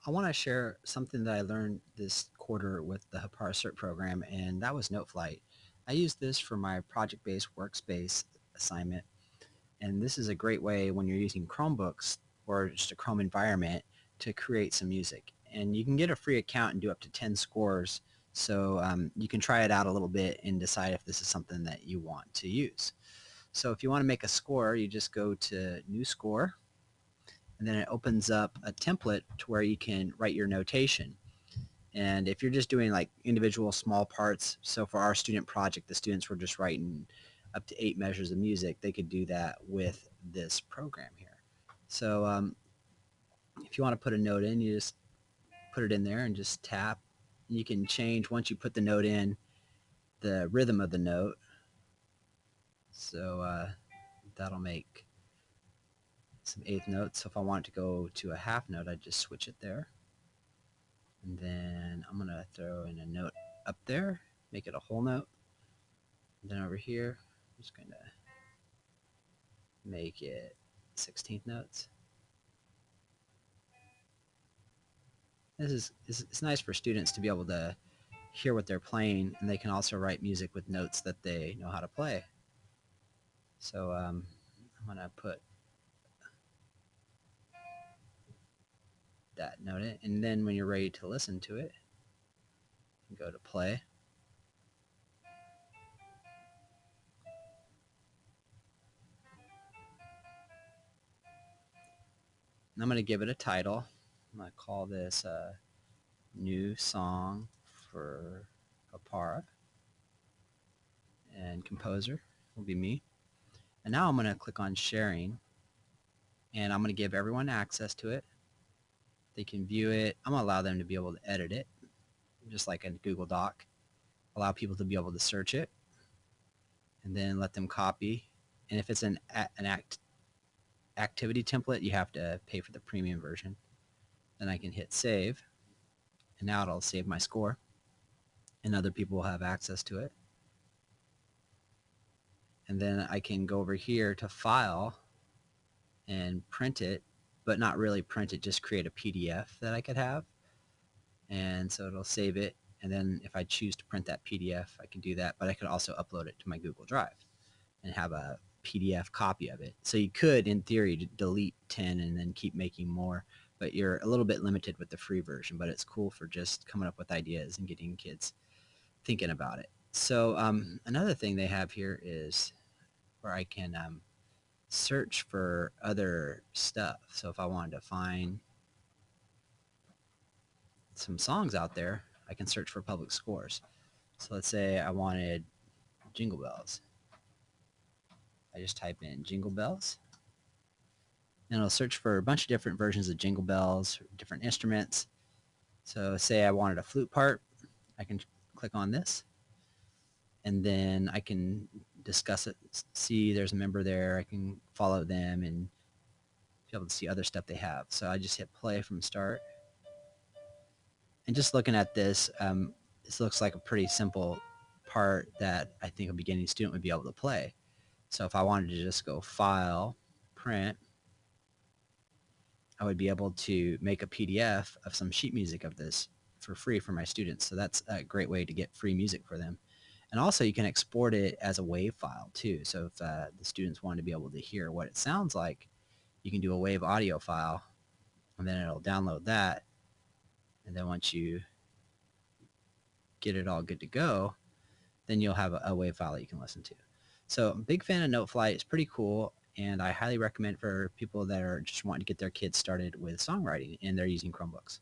I want to share something that I learned this quarter with the Hapara Cert program, and that was Noteflight. I use this for my project-based workspace assignment, and this is a great way when you're using Chromebooks or just a Chrome environment to create some music. And you can get a free account and do up to 10 scores, so you can try it out a little bit and decide if this is something that you want to use. So if you want to make a score, you just go to New Score, and then it opens up a template to where you can write your notation. And if you're just doing like individual small parts, so for our student project, the students were just writing up to 8 measures of music, they could do that with this program here. So if you want to put a note in, you just put it in there and just tap. You can change, once you put the note in, the rhythm of the note. So that'll make some eighth notes. So if I want it to go to a half note, I just switch it there. And then I'm going to throw in a note up there, make it a whole note. And then over here, I'm just going to make it 16th notes. It's nice for students to be able to hear what they're playing, and they can also write music with notes that they know how to play. So I'm going to put that note in, and then when you're ready to listen to it, you can go to play. And I'm going to give it a title. I'm going to call this a new song for Hapara, and composer will be me. And now I'm going to click on sharing, and I'm going to give everyone access to it. They can view it. I'm going to allow them to be able to edit it, just like a Google Doc. Allow people to be able to search it, and then let them copy. And if it's an activity template, you have to pay for the premium version. Then I can hit save, and now it'll save my score, and other people will have access to it. And then I can go over here to file and print it, but not really print it, just create a PDF that I could have. And so it'll save it. And then if I choose to print that PDF, I can do that, but I could also upload it to my Google Drive and have a PDF copy of it. So you could, in theory, delete 10 and then keep making more, but you're a little bit limited with the free version, but it's cool for just coming up with ideas and getting kids thinking about it. So another thing they have here is where I can search for other stuff. So if I wanted to find some songs out there, I can search for public scores. So let's say I wanted Jingle Bells. I just type in Jingle Bells, and it'll search for a bunch of different versions of Jingle Bells, different instruments. So say I wanted a flute part, I can click on this, and then I can discuss it, see there's a member there, I can follow them and be able to see other stuff they have. So I just hit play from start. And just looking at this, this looks like a pretty simple part that I think a beginning student would be able to play. So if I wanted to just go file, print, I would be able to make a PDF of some sheet music of this for free for my students. So that's a great way to get free music for them. And also you can export it as a WAV file too. So if the students want to be able to hear what it sounds like, you can do a WAV audio file, and then it'll download that. And then once you get it all good to go, then you'll have a WAV file that you can listen to. So I'm a big fan of Noteflight. It's pretty cool, and I highly recommend for people that are just wanting to get their kids started with songwriting and they're using Chromebooks.